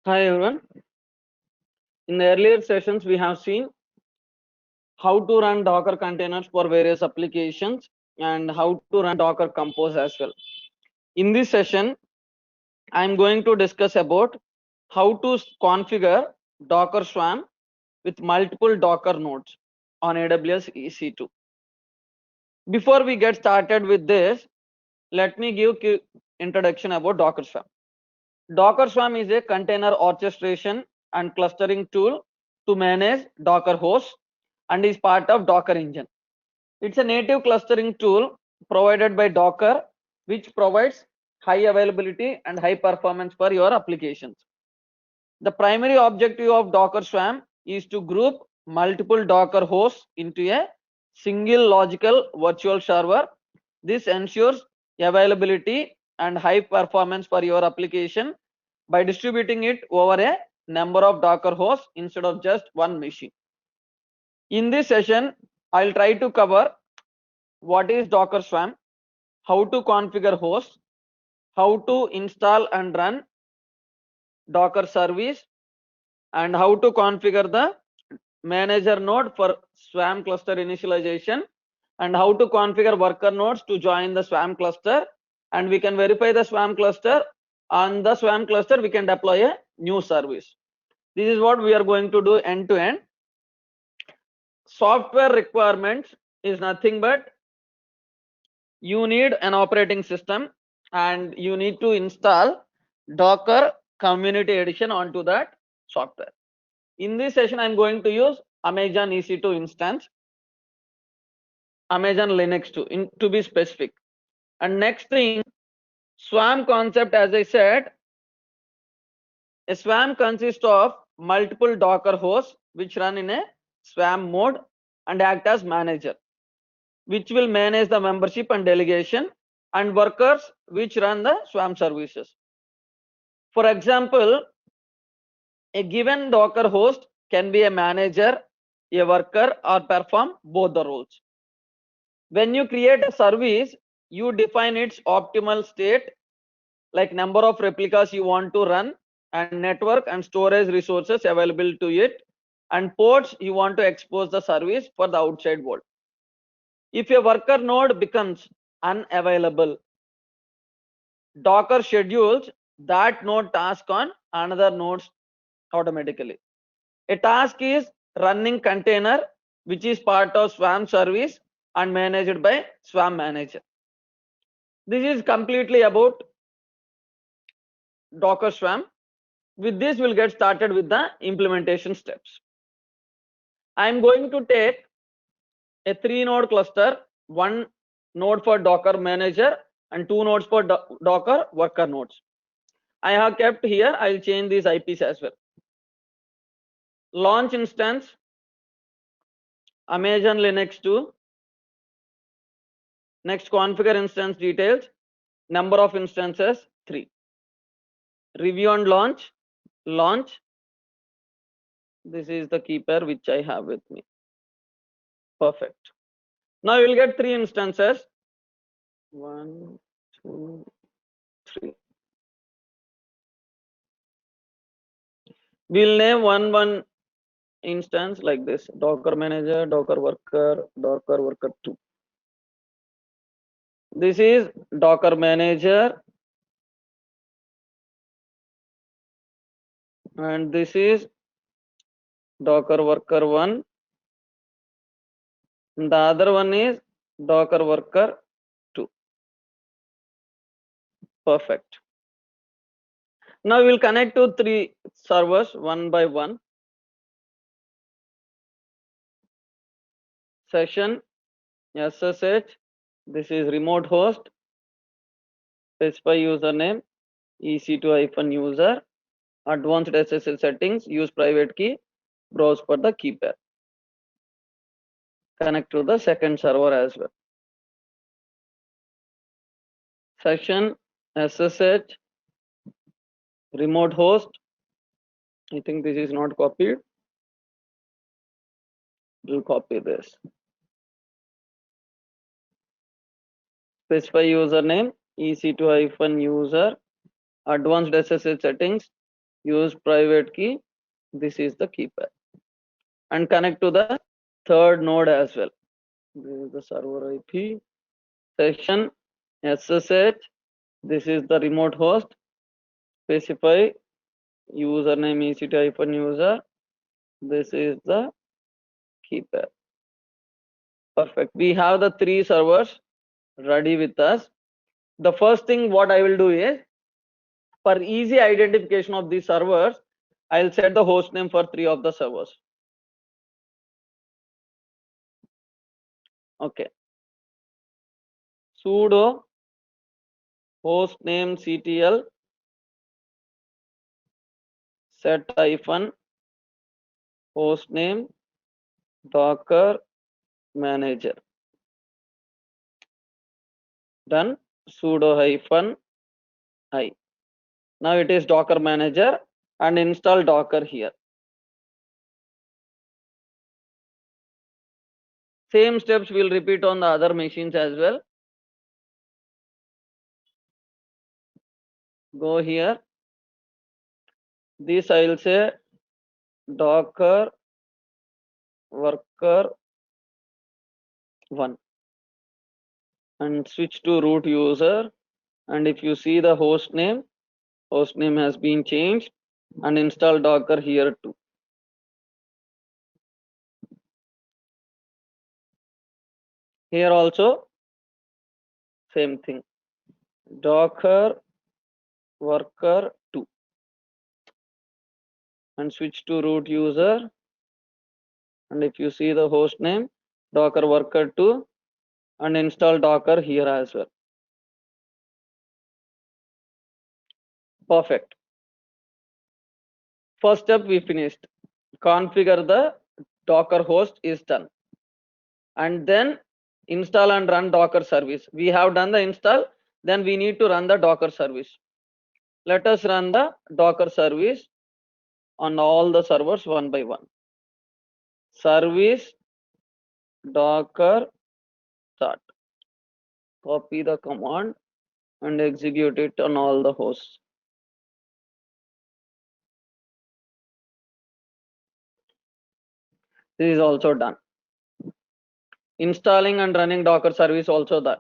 Hi everyone. In the earlier sessions, we have seen how to run Docker containers for various applications and how to run Docker Compose as well. In this session, I'm going to discuss about how to configure Docker Swarm with multiple Docker nodes on AWS EC2. Before we get started with this, let me give quick introduction about Docker Swarm. Docker Swarm is a container orchestration and clustering tool to manage Docker hosts and is part of Docker Engine. It's a native clustering tool provided by Docker, which provides high availability and high performance for your applications. The primary objective of Docker Swarm is to group multiple Docker hosts into a single logical virtual server. This ensures availability and high performance for your application by distributing it over a number of Docker hosts instead of just one machine. In this session, I'll try to cover what is Docker Swarm, how to configure hosts, how to install and run Docker service, and how to configure the manager node for Swarm cluster initialization, and how to configure worker nodes to join the Swarm cluster, and we can verify the Swarm cluster. On the Swarm cluster, we can deploy a new service. This is what we are going to do end to end. Software requirements is nothing but you need an operating system and you need to install Docker Community Edition onto that software. In this session, I'm going to use Amazon EC2 instance, Amazon Linux 2 to be specific. And next thing, Swarm concept, as I said, a Swarm consists of multiple Docker hosts which run in a Swarm mode and act as manager, which will manage the membership and delegation, and workers which run the Swarm services. For example, a given Docker host can be a manager, a worker, or perform both the roles. When you create a service, you define its optimal state, like number of replicas you want to run, and network and storage resources available to it, and ports you want to expose the service for the outside world. If a worker node becomes unavailable, Docker schedules that node task on another node automatically. A task is running container, which is part of Swarm service and managed by Swarm manager. This is completely about Docker Swarm. With this, we'll get started with the implementation steps. I'm going to take a 3-node cluster, 1 node for Docker manager and 2 nodes for Docker worker nodes. I have kept here, I'll change these IPs as well. Launch instance, Amazon Linux 2. Next, configure instance details, number of instances 3. Review and launch, launch. This is the key pair which I have with me. Perfect. Now you will get 3 instances. 1, 2, 3. We'll name one instance like this: Docker manager, Docker worker 2. This is Docker manager, and this is Docker worker 1. And the other one is Docker worker 2. Perfect. Now we'll connect to 3 servers one by one. Session SSH. This is remote host. Specify username EC2-user. Advanced SSL settings. Use private key. Browse for the key pair. Connect to the second server as well. Session SSH remote host. I think this is not copied. We'll copy this. Specify username EC2-user. Advanced SSH settings. use private key. This is the key pair, and connect to the third node as well. This is the server IP, session SSH. This is the remote host. Specify username EC2-user. This is the key pair. Perfect. We have the 3 servers ready with us. The first thing what I will do is, for easy identification of these servers, I'll set the host name for 3 of the servers. Okay. Sudo host name ctl set host name docker manager. Done. Sudo -i. Now it is docker manager, and install docker here. Same steps will repeat on the other machines as well. Go here. This I will say docker worker 1 and switch to root user. And if you see the host name has been changed, and install docker here too. Here also same thing, docker worker 2 and switch to root user. And if you see the host name docker worker 2 and install docker here as well. Perfect. First step we finished. Configure the docker host is done, and then install and run docker service. We have done the install, then we need to run the docker service. Let us run the docker service on all the servers one by one. Service docker start. Copy the command and execute it on all the hosts. This is also done. Installing and running docker service also done.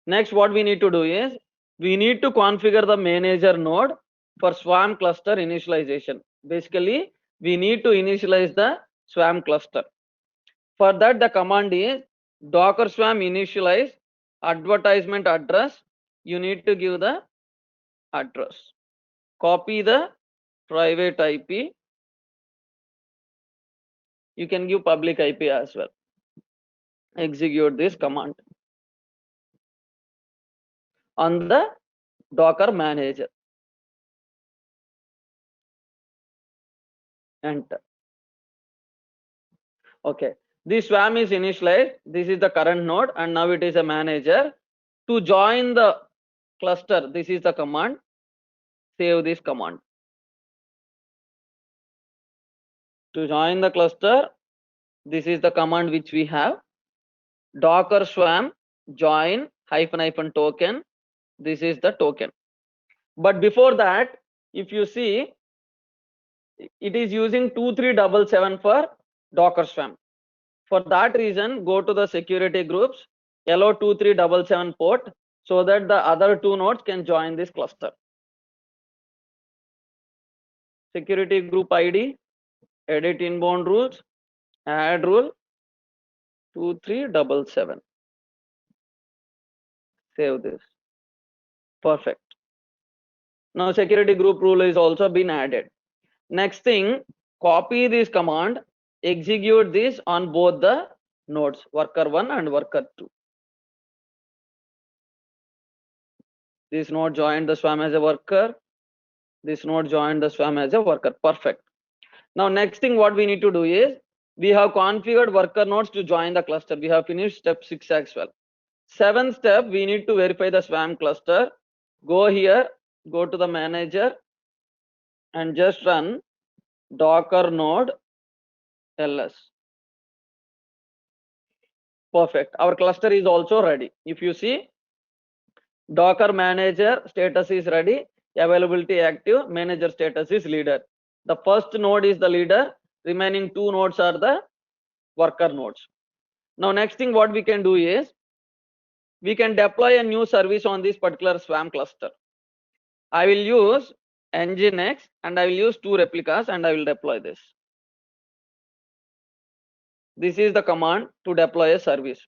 Next, what we need to do is, we need to configure the manager node for Swarm cluster initialization. Basically, we need to initialize the Swarm cluster. For that, the command is docker swarm initialize advertisement address. You need to give the address. Copy the private IP. You can give public IP as well. Execute this command on the docker manager. Enter. Okay, this swarm is initialized. This is the current node, and now it is a manager. To join the cluster, this is the command. Save this command. To join the cluster, this is the command which we have. Docker swarm join -- token. This is the token. But before that, if you see, it is using 2377 for docker swarm. For that reason, go to the security groups, allow 2377 port, so that the other 2 nodes can join this cluster. Security group ID, edit inbound rules, add rule 2377. Save this. Perfect. Now security group rule is also been added. Next thing, copy this command, execute this on both the nodes, worker 1 and worker 2. This node joined the swarm as a worker. This node joined the swarm as a worker. Perfect. Now next thing what we need to do is, we have configured worker nodes to join the cluster. We have finished step 6 as well. 7th step, we need to verify the swarm cluster. Go here, go to the manager and just run docker node ls. Perfect. Our cluster is also ready. If you see, docker manager status is ready. availability active, manager status is leader. The first node is the leader, remaining two nodes are the worker nodes. Now next thing what we can do is, we can deploy a new service on this particular Swarm cluster. I will use Nginx and I will use two replicas and I will deploy this. This is the command to deploy a service.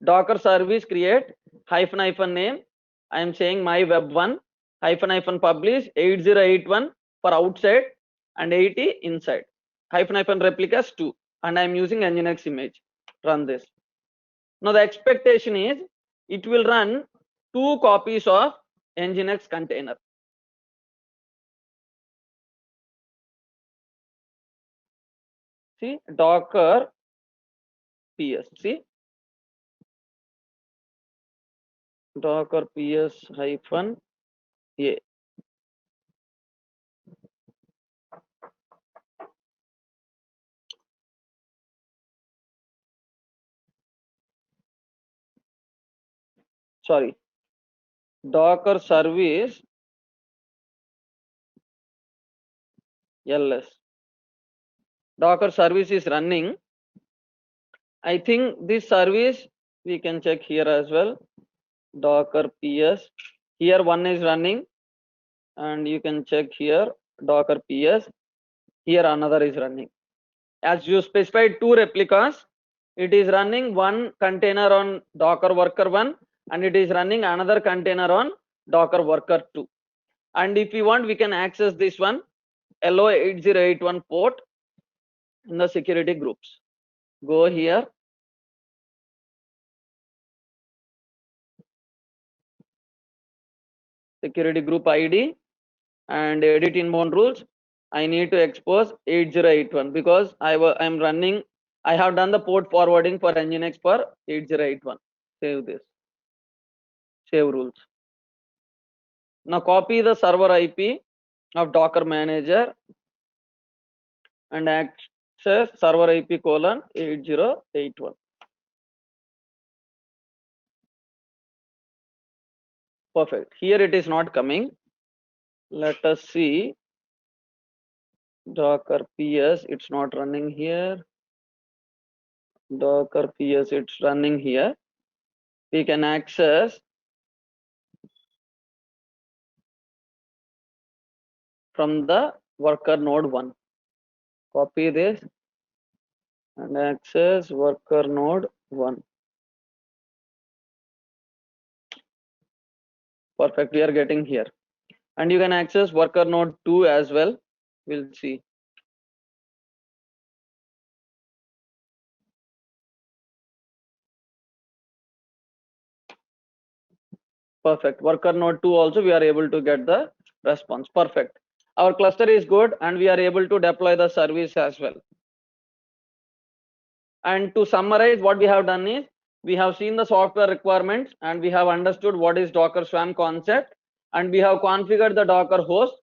Docker service create -- name. I am saying my web1 -- publish 8081 for outside and 80 inside. -- replicas 2 and I am using Nginx image. Run this. Now the expectation is it will run 2 copies of Nginx container. See, Docker PS. See, Docker PS -a. Sorry, Docker service ls. Docker service is running. I think this service we can check here as well. Docker PS. Here one is running, and you can check here Docker PS. Here another is running. As you specified 2 replicas, it is running one container on Docker worker 1 and it is running another container on Docker worker 2. And if we want, we can access this one LO8081 port in the security groups. Go here. Security group ID and edit inbound rules. I need to expose 8081 because I'm running. I have done the port forwarding for Nginx for 8081. Save this. Save rules. Now copy the server IP of Docker manager and access server IP colon 8081. Perfect. Here it is not coming. Let us see. Docker PS, it's not running here. Docker PS, it's running here. We can access from the worker node 1. Copy this and access worker node 1. Perfect, we are getting here. And you can access worker node 2 as well. We'll see. Perfect. Worker node 2 also we are able to get the response. Perfect. Our cluster is good and we are able to deploy the service as well. And to summarize, what we have done is we have seen the software requirements and we have understood what is Docker Swarm concept, and we have configured the Docker host,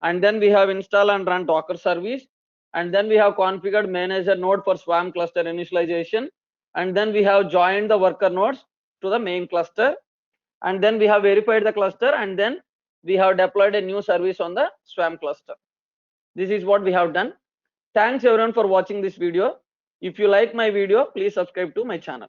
and then we have installed and run Docker service, and then we have configured manager node for Swarm cluster initialization, and then we have joined the worker nodes to the main cluster, and then we have verified the cluster, and then we have deployed a new service on the Swarm cluster. This is what we have done. Thanks everyone for watching this video. If you like my video, please subscribe to my channel.